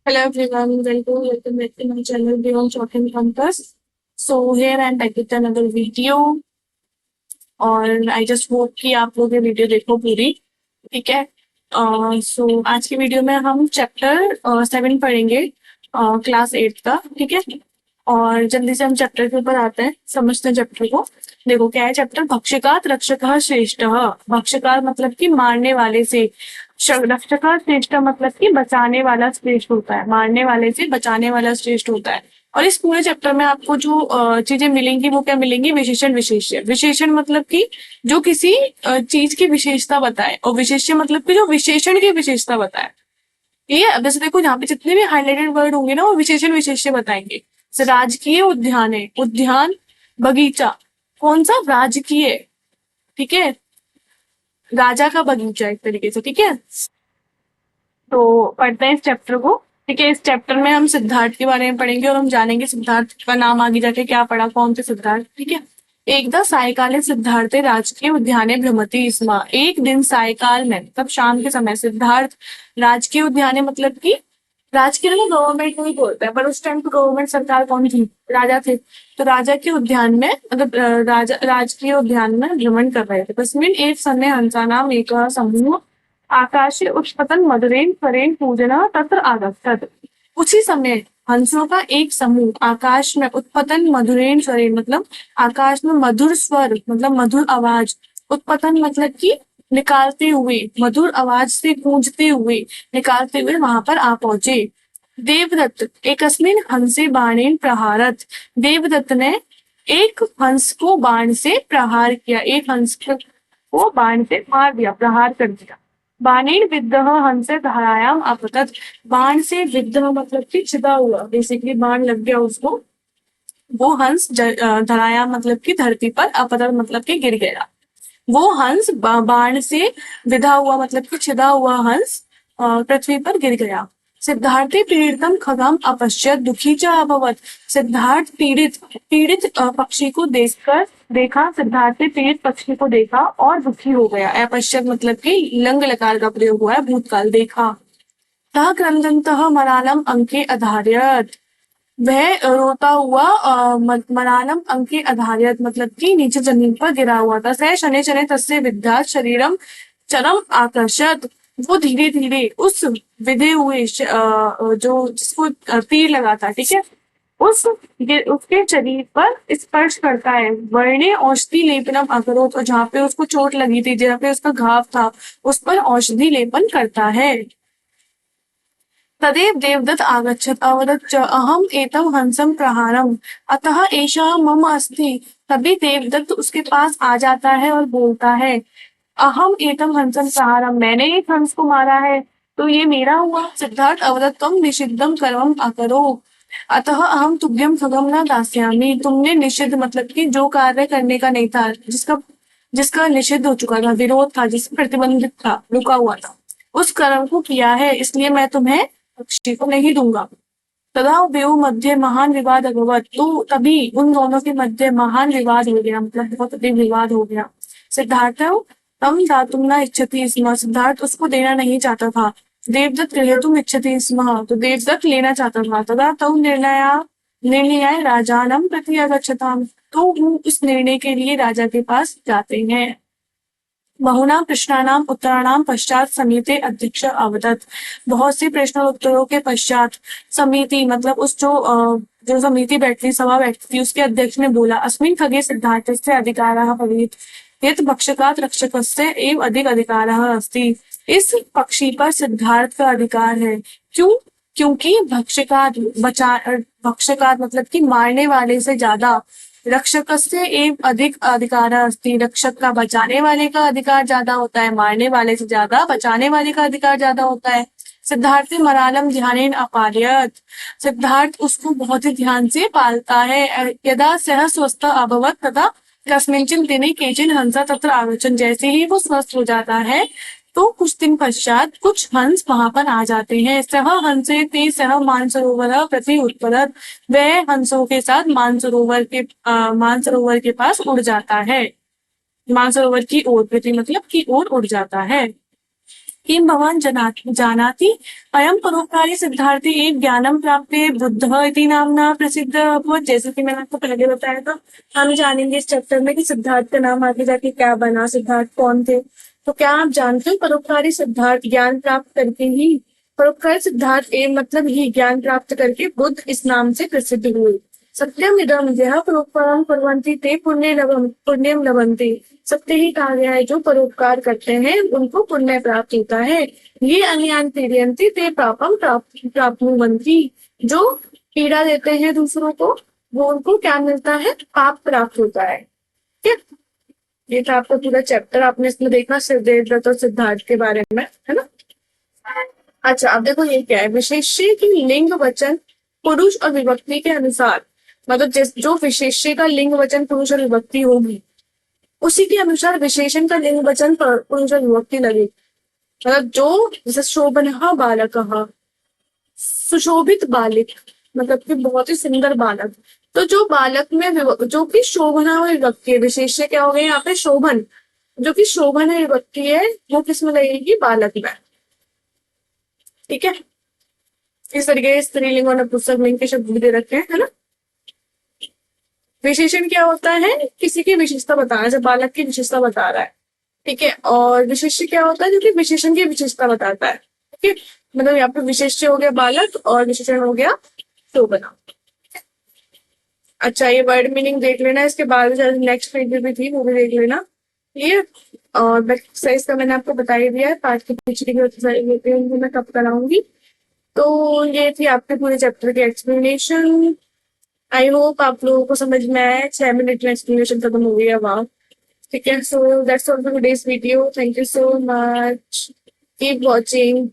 Hello everyone, welcome back to my channel Beyond Shocking Compass. So here I'm back with another video और I just hope कि आप लोग ये video देखो पूरी। ठीक है। सो आज की वीडियो में हम चैप्टर 7 पढ़ेंगे, क्लास 8 का। ठीक है। और जल्दी से हम चैप्टर के ऊपर आते हैं, समझते हैं चैप्टर को। देखो क्या है चैप्टर, भक्षकात रक्षकः श्रेष्ठः। भक्षकात मतलब कि मारने वाले से, रक्षकः श्रेष्ठ मतलब कि बचाने वाला श्रेष्ठ होता है, मारने वाले से बचाने वाला श्रेष्ठ होता है। और इस पूरे चैप्टर में आपको जो चीजें मिलेंगी वो क्या मिलेंगी, विशेषण विशेष्य। विशेषण मतलब कि जो किसी चीज की विशेषता बताए, और विशेष्य मतलब कि जो विशेषण की विशेषता बताए। ये अब जैसे देखो यहाँ पे जितने भी हाईलाइटेड वर्ड होंगे ना वो विशेषण विशेष्य बताएंगे। जैसे राजकीय उद्यान है, उद्यान बगीचा, कौन सा, राजकीय। ठीक है, राजा का बगीचा एक तरीके से। ठीक है, तो पढ़ते हैं इस चैप्टर को। ठीक है, इस चैप्टर में हम सिद्धार्थ के बारे में पढ़ेंगे और हम जानेंगे सिद्धार्थ का नाम आगे जाके क्या पढ़ा, कौन से सिद्धार्थ। ठीक है। एकदा सायकाले सिद्धार्थे राजकीय उद्याने भ्रमति स्म। एक दिन सायकाल में, तब शाम के समय, सिद्धार्थ राजकीय उद्याने मतलब कि राजकीय ना गवर्नमेंट को ही बोलता है, पर उस टाइम तो गवर्नमेंट सरकार कौन थी, राजा थे। तो राजा के उद्यान में मतलब राजा राजकीय उद्यान में भ्रमण कर रहे थे। तस्मिन एक समय हंसा नाम एक समूह आकाशे उत्पतन मधुरेन स्वरेन पूजना तत्र आगच्छत। उसी समय हंसों का एक समूह आकाश में उत्पतन मधुरेन स्वरेन मतलब आकाश में मधुर स्वर मतलब मधुर आवाज, उत्पतन मतलब कि निकालते हुए, मधुर आवाज से गूंजते हुए, निकालते हुए वहां पर आ पहुंचे। देवदत्त एकस्मिन हंसे बाणेन प्रहारत। देवदत्त ने एक हंस को बाण से प्रहार किया, एक हंस को बाण से मार दिया, प्रहार कर दिया। बाणेन विद्धः हंसे धरायाम अपतत। बाण से विद्धः मतलब कि छिदा हुआ, बेसिकली बाण लग गया उसको। वो हंस धरायाम मतलब कि धरती पर, अपतत मतलब कि गिर गया। वो हंस बाण से विधा हुआ मतलब कि छिदा हुआ हंस पृथ्वी पर गिर गया। सिद्धार्थे पीड़ितम खगम अपश्यत दुखी च अभवत। सिद्धार्थ पीड़ित पीड़ित पक्षी को देखकर देखा, सिद्धार्थ ने पीड़ित पक्षी को देखा और दुखी हो गया। अपश्यत मतलब कि लंग लकार का प्रयोग हुआ है, भूतकाल, देखा। तः क्रंदन्तः मरालम अंके अधार्यत। वह रोता हुआ मरालम अंके अधार्यत मतलब कि नीचे जमीन पर गिरा हुआ था। सह शनै शनै तस्य विद्यात् शरीरम चरम आकर्षत। वो धीरे धीरे उस विधे हुए जो जिसको तीर लगा था, ठीक है, उस उसके शरीर पर स्पर्श करता है। वर्णे औषधि लेपनम अकरोत, और जहाँ पे उसको चोट लगी थी, जहाँ पे उसका घाव था, उस पर औषधि लेपन करता है। तदेव देवदत्त आगच्छत् अवदत् च अहम एतम हंसम प्रहारम अतः एषः मम अस्ति। तभी देवदत्त उसके पास आ जाता है और बोलता है, अहम एतम हंसम प्रहारम, मैंने एक हंस को मारा है तो ये मेरा हुआ। सिद्धार्थ अवदत् तम निषिद्धम कर्मम अकरो अतः अहम तुभ्यम खगम न दास्यामि। तुमने निषिद्ध मतलब कि जो कार्य करने का नहीं था, जिसका जिसका निषिद्ध हो चुका था, विरोध था, जिससे प्रतिबंधित था, रुका हुआ था, उस कर्म को किया है, इसलिए मैं तुम्हें पक्षी को नहीं दूंगा। तदा उभयोः मध्य महान विवाद अभवत। तो तभी उन दोनों के मध्य महान विवाद हो गया, मतलब बहुत अधिक विवाद हो गया। सिद्धार्थ तम दातुम न इच्छति स्म। सिद्धार्थ उसको देना नहीं चाहता था। देवदत्त गृहीतुम इच्छति स्म, तो देवदत्त लेना चाहता था। तदा तौ निर्णयाय राजानम प्रति अगच्छताम, तो वो उस निर्णय के लिए राजा के पास जाते हैं। बहुना प्रश्नानाम उत्तराणाम पश्चात समिति अध्यक्ष अवदत्। बहुत सी प्रश्न और उत्तरों के पश्चात समिति मतलब उस जो समिति बैठती, सभा बैठती थी, उसके अध्यक्ष ने बोला, अस्मिन् खगे सिद्धार्थस्य अधिकारः भवेत् यत् भक्षकात् रक्षकस्य एव अधिक अधिकारः अस्ति। इस पक्षी पर सिद्धार्थ का अधिकार है। क्यों? क्योंकि भक्षकात मतलब कि मारने वाले से ज्यादा, रक्षकस्य एव अधिक अधिकार अस्ति, रक्षक का बचाने वाले का अधिकार ज्यादा होता है, मारने वाले से ज्यादा बचाने वाले का अधिकार ज्यादा होता है। सिद्धार्थ मरालम ध्यानेन अपालयत। सिद्धार्थ उसको बहुत ही ध्यान से पालता है। यदा सह स्वस्थ अभवत तथा कस्मिंचिन दिने केचिन हंसा तत्र आगच्छन्। जैसे ही वो स्वस्थ हो जाता है तो कुछ दिन पश्चात कुछ हंस वहां पर आ जाते हैं। सह हंसे ते सह मानसरोवर प्रति उत्पदत। वह हंसों के साथ मानसरोवर के पास उड़ जाता है, मानसरोवर की ओर, प्रति मतलब की ओर उड़ जाता है। किं भवान् जानाति अयं परोपकारी सिद्धार्थी एक ज्ञानम प्राप्य बुद्ध इति नामना प्रसिद्ध अभवत्। जैसे कि मैंने आपको पहले बताया था, हम जानेंगे इस चैप्टर में कि सिद्धार्थ का नाम आगे जाके क्या बना, सिद्धार्थ कौन थे। तो क्या आप जानते हो परोपकारी सिद्धार्थ ज्ञान प्राप्त करके ही, परोपकारी सिद्धार्थ ए मतलब ही ज्ञान प्राप्त करके बुद्ध इस नाम से प्रसिद्ध हुए। सत्यम इदम यह परोपकारं कुर्वन्ति ते पुण्यम लभन्ते। सत्य ही कहा गया है, जो परोपकार करते हैं उनको पुण्य प्राप्त होता है। ये अन्यान पीड़यन्ति ते पापम प्राप्नुवन्ति। जो पीड़ा देते हैं दूसरों को, वो उनको क्या मिलता है, पाप प्राप्त होता है। ठीक है, ये था आपका पूरा चैप्टर। आपने इसमें देखना सिद्धार्थ और सिद्धार्थ के बारे में, है ना। अच्छा, अब देखो ये क्या है, विशेष्य की लिंग वचन पुरुष और विभक्ति के अनुसार, मतलब जो विशेष्य का लिंग वचन पुरुष और विभक्ति होगी उसी के अनुसार विशेषण का लिंग वचन पुरुष और विभक्ति लगेगी। मतलब जो जैसे शोभनः बालकः, सुशोभित बालिक, मतलब कि बहुत ही सुंदर बालक। तो जो बालक में जो कि शोभना और विभक्ति है, विशेष्य क्या हो गया यहाँ पे, शोभन। जो कि शोभन है विभक्ति है, वो किसमें लगेगी, बालक में। ठीक है, इस तरीके से स्त्रीलिंग और नपुंसक लिंग के शब्द भी दे रखे हैं, है ना। विशेषण क्या होता है, किसी की विशेषता बता रहा है, जब बालक की विशेषता बता रहा है। ठीक है, और विशेष्य क्या होता है, जो कि विशेषण की विशेषता बताता है। ठीक है, मतलब यहाँ पे विशेष्य हो गया बालक और विशेषण हो गया शोभना। अच्छा, ये वर्ड मीनिंग देख लेना, इसके बाद नेक्स्ट पेज भी थी, वो भी देख लेना। ये और एक्सरसाइज का मैंने आपको बता ही दिया है, पाठ की पिछली की एक्सरसाइज मैं कब कराऊंगी। तो ये थी आपके पूरे चैप्टर की एक्सप्लेनेशन। आई होप आप लोगों को समझ में आया। 6 मिनट में एक्सप्लेनेशन खत्म हो गया। वाह, ठीक है। So that's all for today's video. Thank you so much, keep watching.